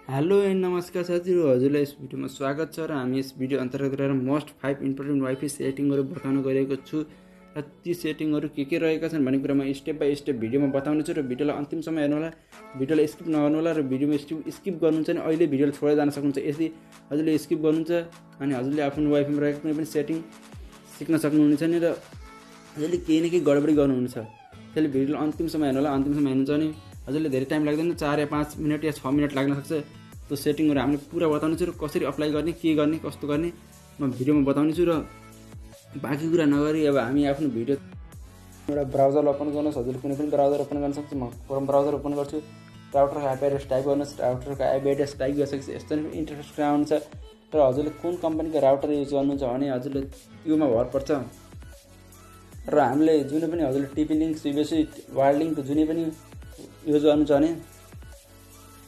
Hello and नमस्कार साथीहरू, हजुरलाई यस भिडियोमा स्वागत छ। र हामी यस भिडियो अन्तर्गत रहेर मोस्ट 5 इम्पोर्टेन्ट वाइफाई सेटिङहरू बताउन गइरहेको छु। र ती सेटिङहरू के रहेका छन् भन्ने कुरा म स्टेप बाई स्टेप भिडियोमा बताउने छु। र भिडियोलाई अन्तिमसम्म हेर्नु होला, भिडियोलाई स्किप नगर्नु होला। र भिडियोमा स्किप गर्नुहुन्छ भने अहिले भिडियोलाई छोडेर जान सक्नुहुन्छ। यदि हजुरले स्किप गर्नुहुन्छ अनि हजुरले आफ्नो वाइफाईमा रहेको कुनै पनि सेटिङ सिक्न सक्नुहुनेछ नि। र हजुरले केही न केही गडबडी गर्नुहुन्छ, त्यसले भिडियोलाई अन्तिमसम्म हेर्नु होला। अन्तिमसम्म हेर्नुहुन्छ भने हजुरले धेरै टाइम लाग्दैन, 4 या 5 मिनट या 6 मिनट लाग्न सक्छ। त्यो सेटिङहरू हामीले पुरा बताउने छु। र कसरी अप्लाई गर्ने, के गर्ने, कस्तो गर्ने म भिडियोमा बताउने छु। र बाँकी कुरा नगरी अब हामी आफ्नो भिडियो एउटा ब्राउजर ओपन गर्नुहोस्। हजुरले कुनै पनि ब्राउजर ओपन गर्न सक्छ। म क्रोम ब्राउजर ओपन गर्छु। राउटरको आइपी एड्रेस टाइप गर्नुहोस्। राउटरको आइपी एड्रेस टाइप गरिसकेपछि यस्तो नै इन्टरफेस आउँछ। र हजुरले कुन कम्पनीको राउटर युज गर्नुहुन्छ भने हजुरले त्योमा भर पर्छ। र हामीले जुनै पनि हजुरले टिपी लिङ्क, सिबिएसई, वार्ड लिङ्क जुनै पनि युज गर्नुहुन्छ भने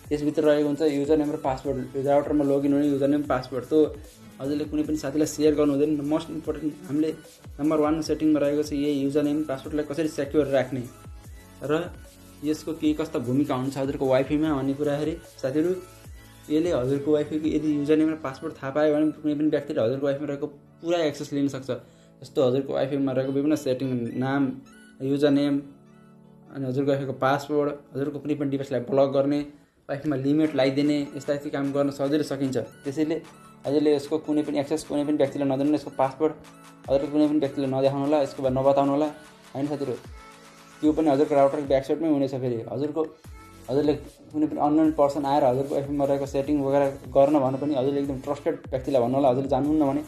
त्यसभित्र रहेको हुन्छ युजर नेम र पासवर्ड। राउटरमा लगइन हुने युजर नेम, पासवर्ड त्यो हजुरले कुनै पनि साथीलाई सेयर गर्नु हुँदैन। मोस्ट इम्पोर्टेन्ट हामीले नम्बर 1 सेटिङमा रहेको छ यही युजर नेम पासवर्डलाई कसरी सेक्योर राख्ने र यसको के कस्ता भूमिका हुन्छ हजुरको वाइफाईमा भन्ने कुराहरू साथीहरू। यसले हजुरको वाइफाईको यदि युजर नेम र पासवर्ड थाहा पायो भने कुनै पनि व्यक्तिले हजुरको वाइफाईमा रहेको पुरा एक्सेस लिन सक्छ। जस्तो हजुरको वाइफाईमा रहेको विभिन्न सेटिङ, नाम, युजर नेम अनि हजुरको वाइफाईको पासवर्ड, हजुरको कुनै पनि डिभाइसलाई ब्लक गर्ने, वाइफाईमा लिमिट लगाइदिने, यस्ता काम गर्न सजिलै सकिन्छ। त्यसैले हजुरले यसको कुनै पनि एक्सेस कुनै पनि व्यक्तिलाई नदिनु, यसको पासवर्ड हजुरले कुनै पनि व्यक्तिलाई नदेखाउनु होला, यसको बाद नबताउनु होला होइन साथीहरू। त्यो पनि हजुरको राउटरको ब्याकसाइडमै हुनेछ। फेरि हजुरले कुनै पनि अननोन पर्सन आएर हजुरको वाइफाईमा रहेको सेटिङ वगैरह गर्न भन्नु पनि हजुरले एकदम ट्रस्टेड व्यक्तिलाई भन्नु होला। हजुरले जान्नुहुन्न भने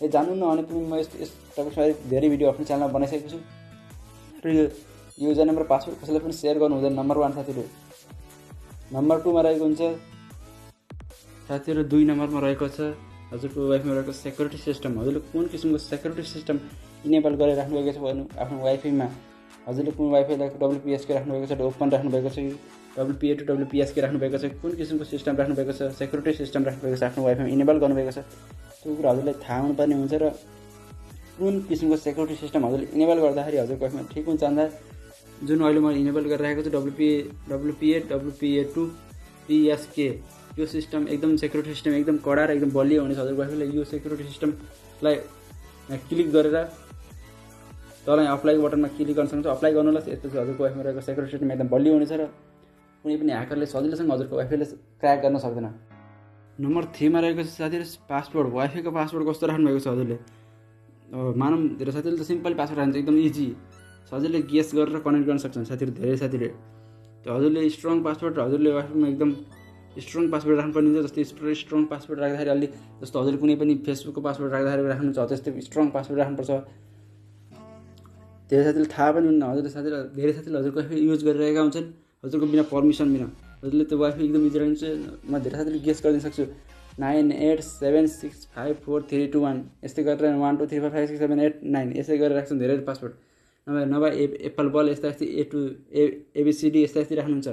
जान्नुहुन्न भने पनि म यस टपिकमा धेरै भिडियो आफ्नो च्यानलमा बनाइसकेको छु। र यो युजर नेम र पासवर्ड कसैलाई पनि सेयर गर्नु हुँदैन। नम्बर 1 साथीहरू। नम्बर 2 मा रहेको हुन्छ साथीहरू, 2 नम्बरमा रहेको छ हजुरको वाइफाईमा रहेको सेक्युरिटी सिस्टम। हजुरले कुन किसिमको सेक्युरिटी सिस्टम इनेबल गरेर राख्नुभएको छ भने आफ्नो वाइफाईमा हजुरले कुन वाइफाईलाई WPSK राख्नुभएको छ, ओपन राख्नुभएको छ, WPA टु WPSK राख्नुभएको छ, कुन किसिमको सिस्टम राख्नुभएको छ, सेक्युरिटी सिस्टम राख्नुभएको छ, आफ्नो वाइफाईमा इनेबल गर्नुभएको छ, त्यो कुरा हजुरले थाहा हुनुपर्ने हुन्छ। र कुन किसिमको सेक्युरिटी सिस्टम हजुरले इनेबल गर्दाखेरि हजुरको वाइफाईमा ठिक हुन्छ भन्दा जुन अहिले मैले इनेबल गरिरहेको छु WPA टु PSK, यो सिस्टम एकदम सेक्युरिटी सिस्टम एकदम कडा र एकदम बलियो हुनेछ। हजुरको वाइफाईले यो सेक्युरिटी सिस्टमलाई क्लिक गरेर तल अप्लाई बटनमा क्लिक गर्न सक्नुहुन्छ। अप्लाई गर्नु होला, त्यसपछि हजुरको वाइफाईमा रहेको सेक्युरिटी सिस्टम एकदम बलियो हुनेछ र कुनै पनि ह्याकरले सजिलैसँग हजुरको वाइफाईले क्र्याक गर्न सक्दैन। नम्बर 3 मा रहेको छ साथीहरू पासवर्ड। वाइफाईको पासवर्ड कस्तो राख्नुभएको छ हजुरले? मानौँ धेरै साथीहरूले त सिम्पल पासवर्ड राख्नुहुन्छ, एकदम इजी, सजिलै गेस गरेर कनेक्ट गर्न सक्छन् साथीहरू। धेरै साथीले त्यो हजुरले स्ट्रङ पासवर्ड, हजुरले वाइफाईमा एकदम स्ट्रङ पासवर्ड राख्नुपर्ने हुन्छ। जस्तै स्ट्रङ पासवर्ड राख्दाखेरि अलि जस्तो हजुरले कुनै पनि फेसबुकको पासवर्ड राख्दाखेरि राख्नुहुन्छ त्यस्तै स्ट्रङ पासवर्ड राख्नुपर्छ। धेरै साथीले थाहा पनि हुन्न। धेरै साथीले हजुरको वाइफाई युज गरिरहेका हुन्छन् हजुरको बिना पर्मिसन बिना। हजुरले त्यो वाइफाई एकदम इजी राख्नुहुन्छ। म धेरै साथीले गेस गरिदिन सक्छु 9876543321 यस्तै गरेर 1 2 3 4 5 6 7 8 9 यसै गरेर राख्छन् धेरै पासवर्ड। नभए एप्पल बल यस्ता ABCD यस्ता राख्नुहुन्छ।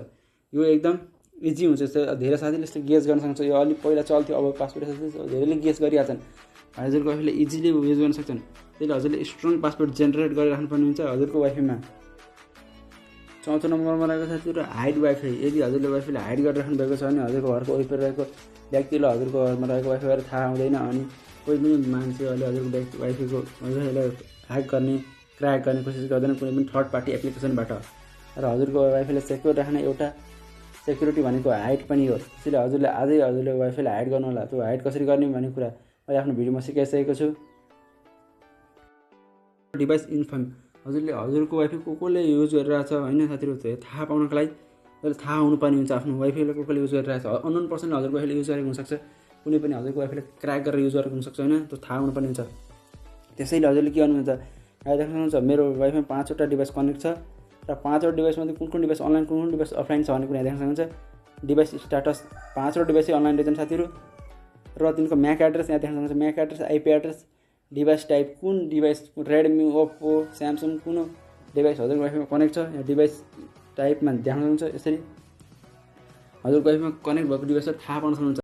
यो एकदम इजी हुन्छ। यस्तो धेरै साथीले यस्तो गेस गर्न सक्छ। यो अलिक पहिला चल्थ्यो, अब पासवर्ड धेरैले गेस गरिहाल्छन्। हजुरको वाइफाईले इजिली युज गर्न सक्छन्। त्यसले हजुरले स्ट्रङ पासवर्ड जेनेरेट गरेर राख्नुपर्ने हुन्छ हजुरको वाइफाईमा। 4थो नम्बरमा रहेको साथीहरू हाइड वाइफाई। यदि हजुरले वाइफाईले हाइड गरेर राख्नुभएको छ भने हजुरको घरको वरिपरि रहेको व्यक्तिलाई हजुरको घरमा रहेको वाइफाईहरू थाहा हुँदैन। अनि कोही पनि मान्छेहरूले हजुरको वाइफाईको वाइफाईलाई ह्याक गर्ने, क्र्याक गर्ने कोसिस गर्दैन कुनै पनि थर्ड पार्टी एप्लिकेसनबाट। र हजुरको वाइफाईलाई सेक्युर राख्ने एउटा सेक्युरिटी भनेको हाइड पनि हो। त्यसैले हजुरले वाइफाईलाई हाइड गर्नु होला। त्यो हाइड कसरी गर्ने भन्ने कुरा मैले आफ्नो भिडियोमा सिकाइसकेको छु। डिभाइस इन्फर्म, हजुरले हजुरको वाइफाई कसले युज गरिरहेको छ होइन साथीहरू, थाहा पाउनको लागि हजुरले थाहा हुनुपर्ने हुन्छ आफ्नो वाइफाईलाई कसले युज गरिरहेको छ। अननोन पर्सनले हजुरको वाइफाईले युज गरेको हुनसक्छ, कुनै पनि हजुरको वाइफाईले क्र्याक गरेर युज गरेको हुनसक्छ होइन, त्यो थाहा हुनुपर्ने हुन्छ। त्यसैले हजुरले के गर्नुहुन्छ, यहाँ देख्नुहुन्छ मेरो वाइफाईमा 5वटा डिभाइस कनेक्ट छ र 5वटा डिभाइसमध्ये कुन डिभाइस अनलाइन कुन डिभाइस अफलाइन छ भन्ने कुरा देख्न सक्नुहुन्छ। डिभाइस स्ट्याटस 5वटा डिभाइसै अनलाइन रहेछन् साथीहरू। र तिनको म्याक एड्रेस यहाँ देख्न सक्नुहुन्छ। MAC address, IP address, device type कुन डिभाइस, रेडमी, ओप्पो, स्यामसङ कुन डिभाइस हजुरको वाइफाईमा कनेक्ट छ यहाँ डिभाइस टाइपमा देख्न सक्नुहुन्छ। यसरी हजुरको वाइफाईमा कनेक्ट भएको डिभाइसहरू थाहा पाउन सक्नुहुन्छ।